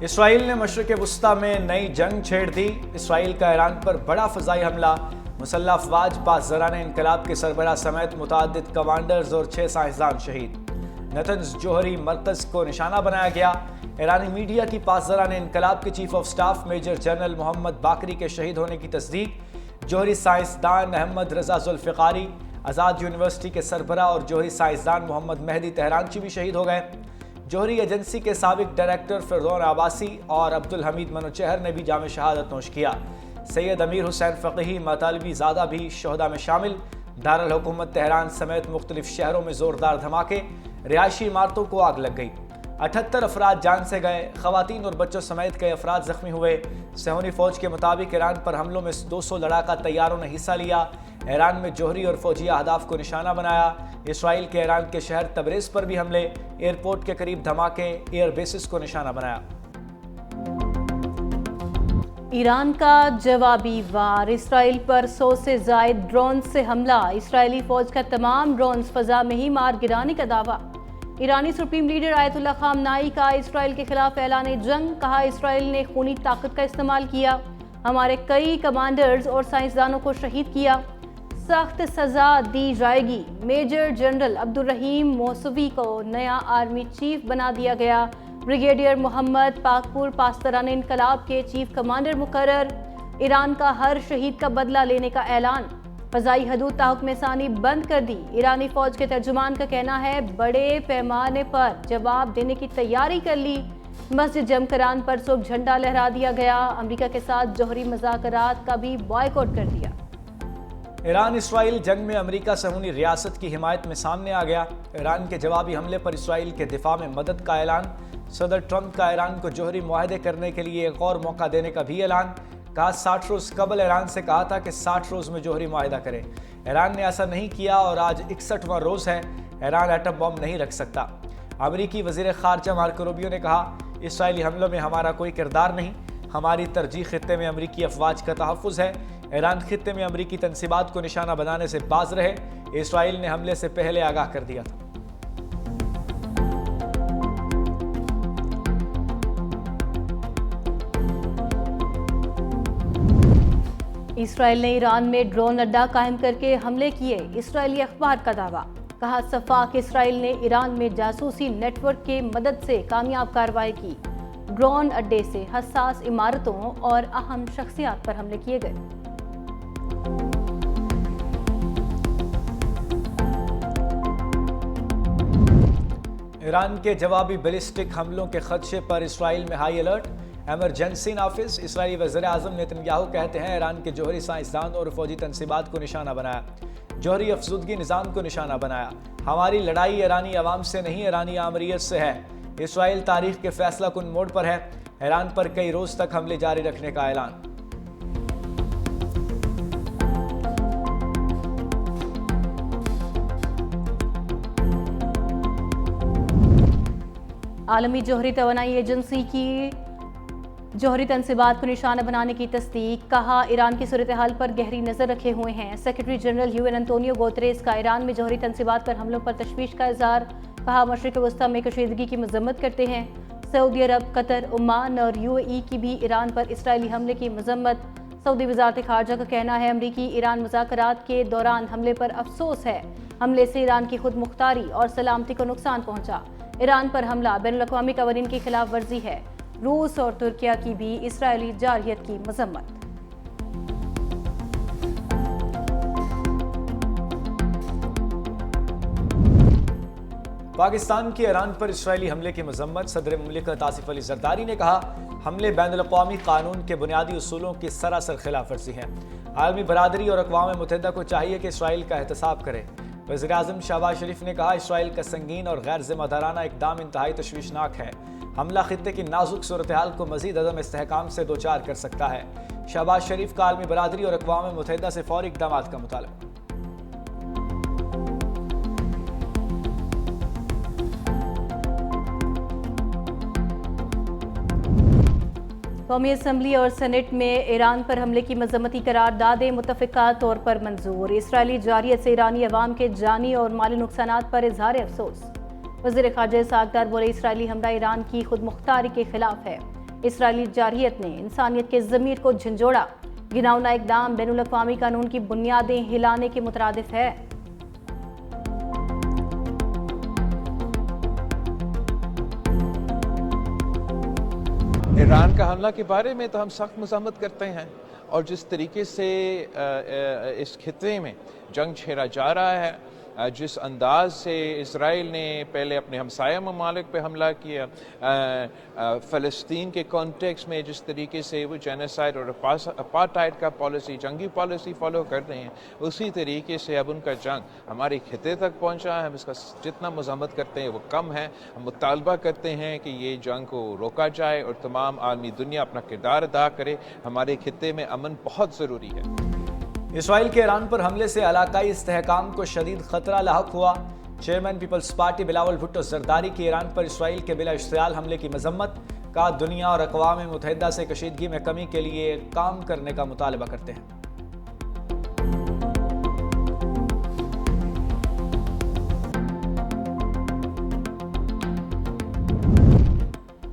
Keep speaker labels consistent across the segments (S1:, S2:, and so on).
S1: اسرائیل نے مشرق وسطی میں نئی جنگ چھیڑ دی۔ اسرائیل کا ایران پر بڑا فضائی حملہ، مسلح افواج پاسداران انقلاب کے سربراہ سمیت متعدد کمانڈرز اور 6 سائنسدان شہید۔ نتنز جوہری مرکز کو نشانہ بنایا گیا۔ ایرانی میڈیا کی پاسداران انقلاب کے chief of staff major general Mohammad Bagheri کے شہید ہونے کی تصدیق۔ جوہری سائنسدان احمد رضا ذوالفقاری، آزاد یونیورسٹی کے سربراہ اور جوہری سائنسدان محمد مہدی تہرانچی بھی شہید ہو گئے۔ جوہری ایجنسی کے سابق ڈائریکٹر فرزون عباسی اور عبدالحمید منوچہر نے بھی جام شہادت نوش کیا۔ سید امیر حسین فقیہی مطالبی زادہ بھی شہداء میں شامل۔ دارالحکومت تہران سمیت مختلف شہروں میں زوردار دھماکے، رہائشی عمارتوں کو آگ لگ گئی۔ 78 افراد جان سے گئے، خواتین اور بچوں سمیت کئی افراد زخمی ہوئے۔ صہیونی فوج کے مطابق ایران پر حملوں میں 200 لڑاکا طیاروں نے حصہ لیا۔ ایران میں جوہری اور فوجی اہداف کو نشانہ بنایا۔ اسرائیل کے ایران کے شہر تبریز پر بھی حملے، ایئرپورٹ کے قریب دھماکے، ایئر بیسز کو نشانہ بنایا۔
S2: ایران کا جوابی وار، اسرائیل پر 100 سے زائد ڈرون سے حملہ، اسرائیلی فوج کا تمام ڈرونز فضا میں ہی مار گرانے کا دعویٰ۔ ایرانی سپریم لیڈر آیت اللہ خامنائی کا اسرائیل کے خلاف اعلان جنگ، کہا اسرائیل نے خونی طاقت کا استعمال کیا، ہمارے کئی کمانڈرز اور سائنسدانوں کو شہید کیا، سخت سزا دی جائے گی۔ میجر جنرل عبدالرحیم موسوی کو نیا آرمی چیف بنا دیا گیا۔ بریگیڈیئر محمد پاکپور پاسداران انقلاب کے چیف کمانڈر مقرر۔ ایران کا ہر شہید کا بدلہ لینے کا اعلان، فضائی حدود تحکم ثانی بند کر دی۔ ایرانی فوج کے ترجمان کا کہنا ہے بڑے پیمانے پر جواب دینے کی تیاری کر لی۔ مسجد جمکران پر صبح جھنڈا لہرا دیا گیا۔ امریکہ کے ساتھ جوہری مذاکرات کا بھی بائیکاٹ کر دیا۔
S1: ایران اسرائیل جنگ میں امریکہ صہیونی ریاست کی حمایت میں سامنے آ گیا۔ ایران کے جوابی حملے پر اسرائیل کے دفاع میں مدد کا اعلان۔ صدر ٹرمپ کا ایران کو جوہری معاہدے کرنے کے لیے ایک اور موقع دینے کا بھی اعلان۔ کہا 60 روز قبل ایران سے کہا تھا کہ 60 روز میں جوہری معاہدہ کرے، ایران نے ایسا نہیں کیا اور آج 61واں روز ہے۔ ایران ایٹم بم نہیں رکھ سکتا۔ امریکی وزیر خارجہ مارکو روبیو نے کہا اسرائیلی حملوں میں ہمارا کوئی کردار نہیں، ہماری ترجیح خطے میں امریکی افواج کا تحفظ ہے۔ ایران خطے میں امریکی تنصیبات کو نشانہ بنانے سے باز رہے، اسرائیل نے حملے سے پہلے آگاہ کر دیا تھا۔
S2: اسرائیل نے ایران میں ڈرون اڈا قائم کر کے حملے کیے، اسرائیلی اخبار کا دعویٰ۔ کہا صفاق اسرائیل نے ایران میں جاسوسی نیٹ ورک کے مدد سے کامیاب کارروائی کی۔ ڈرون اڈے سے حساس عمارتوں اور اہم شخصیات پر حملے کیے گئے۔
S1: ایران کے جوابی بیلسٹک حملوں کے خدشے پر اسرائیل میں ہائی الرٹ، ایمرجنسی نافذ۔ اسرائیلی وزیر اعظم نیتنیاہو کہتے ہیں ایران کے جوہری سائنسدان اور فوجی تنصیبات کو نشانہ بنایا، جوہری افزودگی نظام کو نشانہ بنایا۔ ہماری لڑائی ایرانی عوام سے نہیں، ایرانی آمریت سے ہے۔ اسرائیل تاریخ کے فیصلہ کن موڑ پر ہے، ایران پر کئی روز تک حملے جاری رکھنے کا اعلان۔
S2: عالمی جوہری توانائی ایجنسی کی جوہری تنصیبات کو نشانہ بنانے کی تصدیق، کہا ایران کی صورتحال پر گہری نظر رکھے ہوئے ہیں۔ Secretary general U N Antonio Guterres کا ایران میں جوہری تنصیبات پر حملوں پر تشویش کا اظہار، کہا مشرق وسطی میں کشیدگی کی مذمت کرتے ہیں۔ سعودی عرب، قطر، عمان اور یو اے ای کی بھی ایران پر اسرائیلی حملے کی مذمت۔ سعودی وزارت خارجہ کا کہنا ہے امریکی ایران مذاکرات کے دوران حملے پر افسوس ہے، حملے سے ایران کی خود مختاری اور سلامتی کو نقصان پہنچا۔ ایران پر حملہ بین الاقوامی قوانین کی خلاف ورزی ہے۔ روس اور ترکیہ کی بھی اسرائیلی جارحیت کی مذمت۔
S1: پاکستان کی ایران پر اسرائیلی حملے کی مذمت، صدر مملکت آصف علی زرداری نے کہا حملے بین الاقوامی قانون کے بنیادی اصولوں کی سراسر خلاف ورزی ہیں۔ عالمی برادری اور اقوام متحدہ کو چاہیے کہ اسرائیل کا احتساب کرے۔ وزیر اعظم شہباز شریف نے کہا اسرائیل کا سنگین اور غیر ذمہ دارانہ اقدام انتہائی تشویشناک ہے، حملہ خطے کی نازک صورتحال کو مزید عدم استحکام سے دوچار کر سکتا ہے۔ شہباز شریف کا عالمی برادری اور اقوام متحدہ سے فوری اقدامات کا مطالبہ۔
S2: قومی اسمبلی اور سینٹ میں ایران پر حملے کی مذمتی قراردادیں متفقہ طور پر منظور۔ اسرائیلی جارحیت سے ایرانی عوام کے جانی اور مالی نقصانات پر اظہار افسوس۔ وزیر خارجہ اسحاق ڈار بولے اسرائیلی حملہ ایران کی خود مختاری کے خلاف ہے۔ اسرائیلی جارحیت نے انسانیت کے ضمیر کو جھنجھوڑا، گھناؤنا اقدام بین الاقوامی قانون کی بنیادیں ہلانے کے مترادف ہے۔
S3: ایران کا حملہ کے بارے میں تو ہم سخت مذمت کرتے ہیں، اور جس طریقے سے اس خطے میں جنگ چھیڑا جا رہا ہے، جس انداز سے اسرائیل نے پہلے اپنے ہمسایہ ممالک پہ حملہ کیا، فلسطین کے کانٹیکس میں جس طریقے سے وہ جینیسائیڈ اور اپارٹائڈ کا پالیسی، جنگی پالیسی فالو کر رہے ہیں، اسی طریقے سے اب ان کا جنگ ہمارے خطے تک پہنچا ہے۔ ہم اس کا جتنا مذمت کرتے ہیں وہ کم ہے۔ ہم مطالبہ کرتے ہیں کہ یہ جنگ کو روکا جائے اور تمام عالمی دنیا اپنا کردار ادا کرے۔ ہمارے خطے میں امن بہت ضروری ہے۔
S1: اسرائیل کے ایران پر حملے سے علاقائی استحکام کو شدید خطرہ لاحق ہوا۔ چیئرمین پیپلز پارٹی بلاول بھٹو زرداری کی ایران پر اسرائیل کے بلا اشتعال حملے کی مذمت، کہا دنیا اور اقوام متحدہ سے کشیدگی میں کمی کے لیے کام کرنے کا مطالبہ کرتے ہیں۔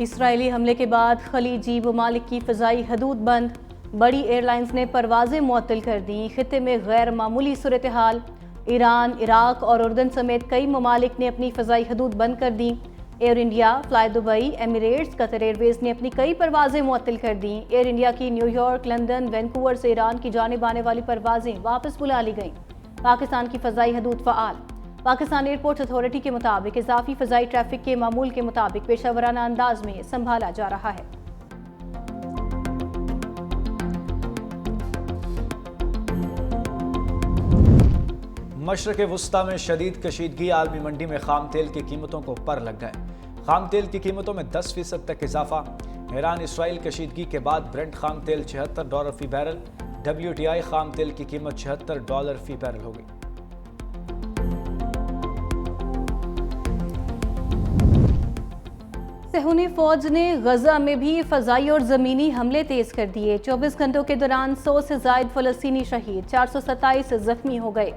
S2: اسرائیلی حملے کے بعد خلیجی ممالک کی فضائی حدود بند، بڑی ایئر لائنز نے پروازیں معطل کر دیں۔ خطے میں غیر معمولی صورتحال، ایران، عراق اور اردن سمیت کئی ممالک نے اپنی فضائی حدود بند کر دیں۔ Air India, Fly Dubai, Emirates, Qatar Airways نے اپنی کئی پروازیں معطل کر دیں۔ ایئر انڈیا کی نیو یارک، لندن، وینکوور سے ایران کی جانب آنے والی پروازیں واپس بلا لی گئیں۔ پاکستان کی فضائی حدود فعال۔ پاکستان ایئرپورٹ اتھارٹی کے مطابق اضافی فضائی ٹریفک کے معمول کے مطابق پیشہ ورانہ انداز میں سنبھالا جا رہا ہے۔
S1: مشرق وسطی میں شدید کشیدگی، عالمی منڈی میں خام تیل کی قیمتوں کو پر لگ گئے۔ خام تیل کی قیمتوں میں 10% تک اضافہ۔ ایران اسرائیل کشیدگی کے بعد برنٹ خام تیل $76 فی بیرل، WTI خام تیل کی قیمت $76 فی بیرل ہوگی۔
S2: صہیونی فوج نے غزہ میں بھی فضائی اور زمینی حملے تیز کر دیے۔ 24 گھنٹوں کے دوران 100 سے زائد فلسطینی شہید، 427 زخمی ہو گئے۔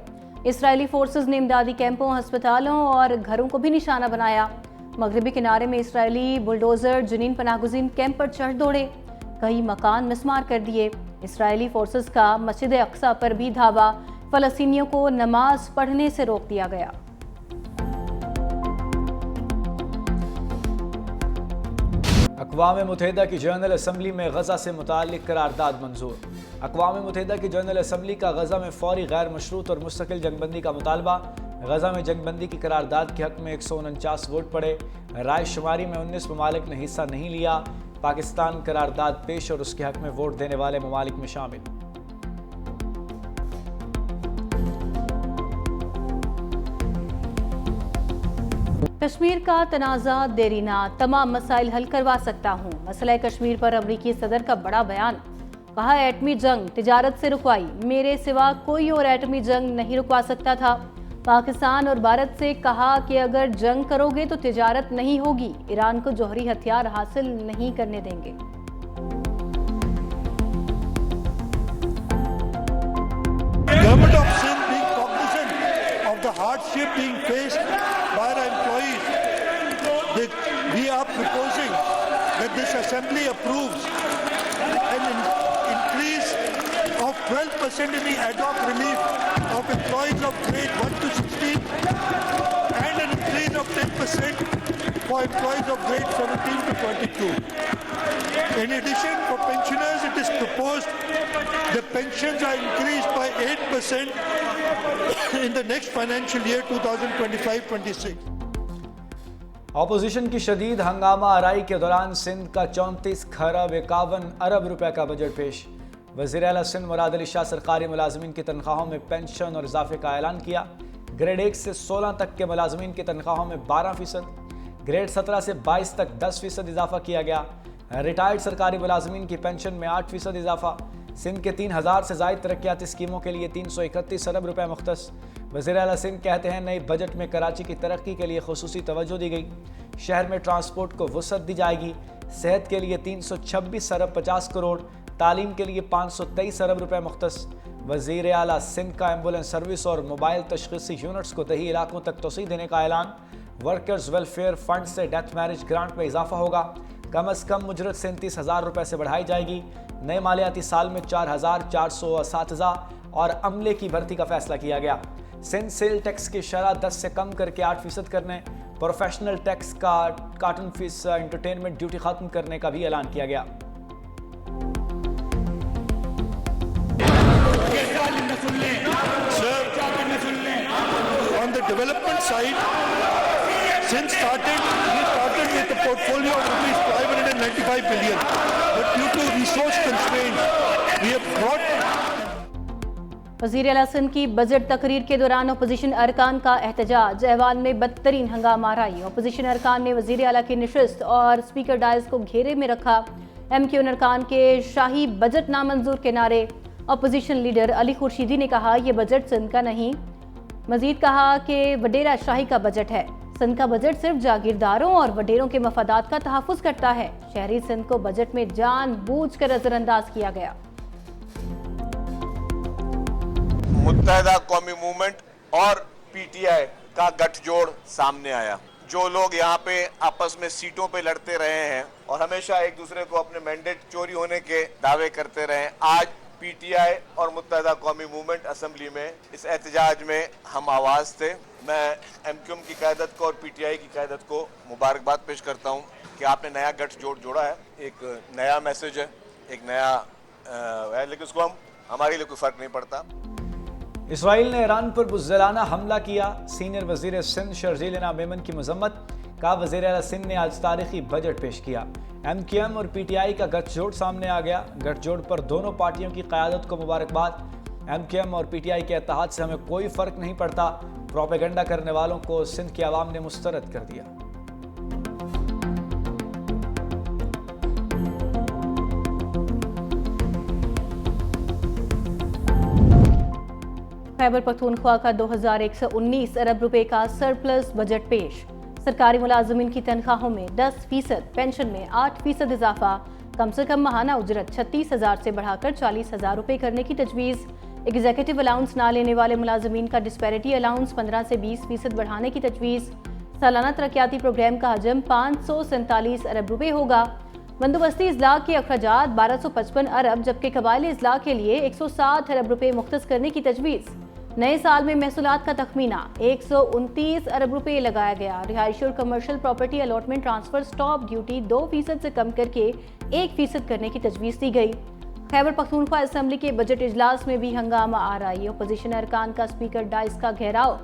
S2: اسرائیلی فورسز نے امدادی کیمپوں، ہسپتالوں اور گھروں کو بھی نشانہ بنایا۔ مغربی کنارے میں اسرائیلی بلڈوزر جنین پناہ گزین کیمپ پر چڑھ دوڑے، کئی مکان مسمار کر دیے۔ اسرائیلی فورسز کا مسجد اقصی پر بھی دھاوا، فلسطینیوں کو نماز پڑھنے سے روک دیا گیا۔
S1: اقوام متحدہ کی جنرل اسمبلی میں غزہ سے متعلق قرارداد منظور۔ اقوام متحدہ کی جنرل اسمبلی کا غزہ میں فوری غیر مشروط اور مستقل جنگ بندی کا مطالبہ۔ غزہ میں جنگ بندی کی قرارداد کے حق میں 149 ووٹ پڑے۔ رائے شماری میں 19 ممالک نے حصہ نہیں لیا۔ پاکستان قرارداد پیش اور اس کے حق میں ووٹ دینے والے ممالک میں شامل۔
S2: کشمیر کا تنازع دیرینہ، تمام مسائل حل کروا سکتا ہوں۔ مسئلہ کشمیر پر امریکی صدر کا بڑا بیان، کہا ایٹمی جنگ تجارت سے رکوائی، میرے سوا کوئی اور ایٹمی جنگ نہیں رکوا سکتا تھا۔ پاکستان اور بھارت سے کہا کہ اگر جنگ کرو گے تو تجارت نہیں ہوگی، ایران کو جوہری ہتھیار حاصل نہیں کرنے دیں گے۔
S4: Government of Sindh being cognizant of the hardship being faced by our employees, we are proposing that this assembly approves an increase of 12% in the ad hoc relief of employees of grade 1 to 16 and an increase of 10% for employees of grade 17 to 22. In addition, for pensioners, it is proposed the pensions are increased by 8% in the next financial year 2025-26.
S1: Opposition کی شدید ہنگامہ آرائی کے دوران سندھ کا 34.51 روپے کا budget پیش۔ وزیر اعلیٰ سندھ مراد علی شاہ سرکاری ملازمین کی تنخواہوں میں پینشن اور اضافے کا اعلان کیا۔ گریڈ 1 سے 16 تک کے ملازمین کی تنخواہوں میں 12%، گریڈ 17 سے 22 تک 10% اضافہ کیا گیا۔ ریٹائرڈ سرکاری ملازمین کی پینشن میں 8% اضافہ۔ سندھ کے 3000 سے زائد ترقیاتی اسکیموں کے لیے 331 ارب روپے مختص۔ وزیر اعلیٰ سندھ کہتے ہیں نئے بجٹ میں کراچی کی ترقی کے لیے خصوصی توجہ دی گئی، شہر میں ٹرانسپورٹ کو وسعت دی جائے گی، صحت کے لیے 326 ارب 50 کروڑ، تعلیم کے لیے 523 ارب روپے مختص۔ وزیر اعلیٰ سندھ کا ایمبولینس سروس اور موبائل تشخیصی یونٹس کو دیہی علاقوں تک توسیع دینے کا اعلان۔ ورکرز ویلفیئر فنڈ سے ڈیتھ میرج گرانٹ میں اضافہ ہوگا۔ کم از کم اجرت 37,000 روپے سے بڑھائی جائے گی۔ نئے مالیاتی سال میں 4,400 اساتذہ اور عملے کی بھرتی کا فیصلہ کیا گیا۔ سندھ سیل ٹیکس کی شرح 10 سے کم کر کے 8% کرنے، پروفیشنل ٹیکس کا کاٹن فیس انٹرٹینمنٹ ڈیوٹی ختم کرنے کا بھی اعلان کیا گیا۔
S4: On the development side, since we started with a portfolio of rupees 595 billion, but due to resource constraints, we have brought
S2: وزیر اعلیٰ سندھ کی بجٹ تقریر کے دوران اپوزیشن ارکان کا احتجاج، ایوان میں بدترین ہنگامہ آرائی۔ اپوزیشن ارکان نے وزیر اعلیٰ کی نشست اور اسپیکر ڈائز کو گھیرے میں رکھا۔ ایم کیو این ارکان کے شاہی بجٹ نامنظور کے نعرے۔ اپوزیشن لیڈر علی خورشیدی نے کہا یہ بجٹ سندھ کا نہیں، مزید کہا کہ وڈیرا شاہی کا بجٹ ہے۔ سندھ کا بجٹ صرف جاگیرداروں اور وڈیروں کے مفادات کا تحفظ کرتا ہے۔ شہری سندھ کو بجٹ میں جان بوجھ کر نظر انداز کیا گیا۔
S5: متحدہ قومی موومنٹ اور پی ٹی آئی کا گٹھ جوڑ سامنے آیا۔ جو لوگ یہاں پہ آپس میں سیٹوں پہ لڑتے رہے ہیں اور ہمیشہ ایک دوسرے کو اپنے مینڈیٹ چوری ہونے کے دعوے کرتے رہے ہیں، آج پی ٹی آئی اور متحدہ قومی موومنٹ اسمبلی میں اس احتجاج میں ہم آواز تھے۔ میں ایم کیو ایم کی قیادت کو اور پی ٹی آئی کی قیادت کو مبارکباد پیش کرتا ہوں کہ آپ نے نیا گٹھ جوڑ جوڑا ہے، ایک نیا میسج ہے، ایک نیا ہے، لیکن اس کو ہمارے لیے کوئی فرق نہیں پڑتا۔
S1: اسرائیل نے ایران پر بزدلانہ حملہ کیا، سینئر وزیر سندھ شرجیل میمن کی مذمت، کہا وزیر اعلیٰ سندھ نے آج تاریخی بجٹ پیش کیا۔ ایم کیو ایم اور پی ٹی آئی کا گٹھ جوڑ سامنے آ گیا، گٹھ جوڑ پر دونوں پارٹیوں کی قیادت کو مبارکباد۔ ایم کیو ایم اور پی ٹی آئی کے اتحاد سے ہمیں کوئی فرق نہیں پڑتا، پروپیگنڈا کرنے والوں کو سندھ کی عوام نے مسترد کر دیا۔
S2: خیبر پختونخوا کا 2119 ارب روپے کا سرپلس بجٹ پیش۔ سرکاری ملازمین کی تنخواہوں میں 10%، پینشن میں 8% اضافہ، کم سے کم ماہانہ اجرت 36,000 سے بڑھا کر 40,000 روپے کرنے کی تجویز۔ ایگزیکٹو الاؤنس نہ لینے والے ملازمین کا ڈسپیرٹی الاؤنس 15 سے 20% بڑھانے کی تجویز۔ سالانہ ترقیاتی پروگرام کا حجم 547 ارب روپے ہوگا۔ بندوبستی اضلاع کے اخراجات 1255 ارب جبکہ قبائلی اضلاع کے لیے 160 ارب روپے مختص کرنے کی تجویز۔ نئے سال میں محصولات کا تخمینہ 129 ارب روپے لگایا گیا۔ رہائشی اور commercial property allotment transfer stop duty 2% سے کم کر کے 1% کرنے کی تجویز دی گئی۔ خیبر پختونخوا اسمبلی کے بجٹ اجلاس میں بھی ہنگامہ آرائی، اپوزیشن ارکان کا اسپیکر ڈائز کا گھیراؤ،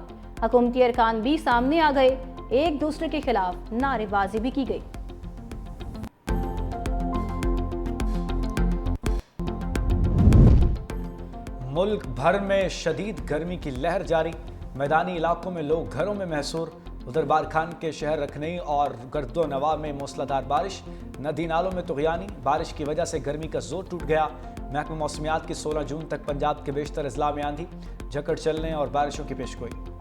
S2: حکومتی ارکان بھی سامنے آ گئے، ایک دوسرے کے خلاف نعرے بازی بھی کی گئی۔
S1: ملک بھر میں شدید گرمی کی لہر جاری، میدانی علاقوں میں لوگ گھروں میں محصور۔ ادھر بارکھان کے شہر رکھنئی اور گرد و نواح میں موسلادھار بارش، ندی نالوں میں طغیانی، بارش کی وجہ سے گرمی کا زور ٹوٹ گیا۔ محکمہ موسمیات کی 16 جون تک پنجاب کے بیشتر اضلاع میں آندھی، جھکڑ چلنے اور بارشوں کی پیشگوئی۔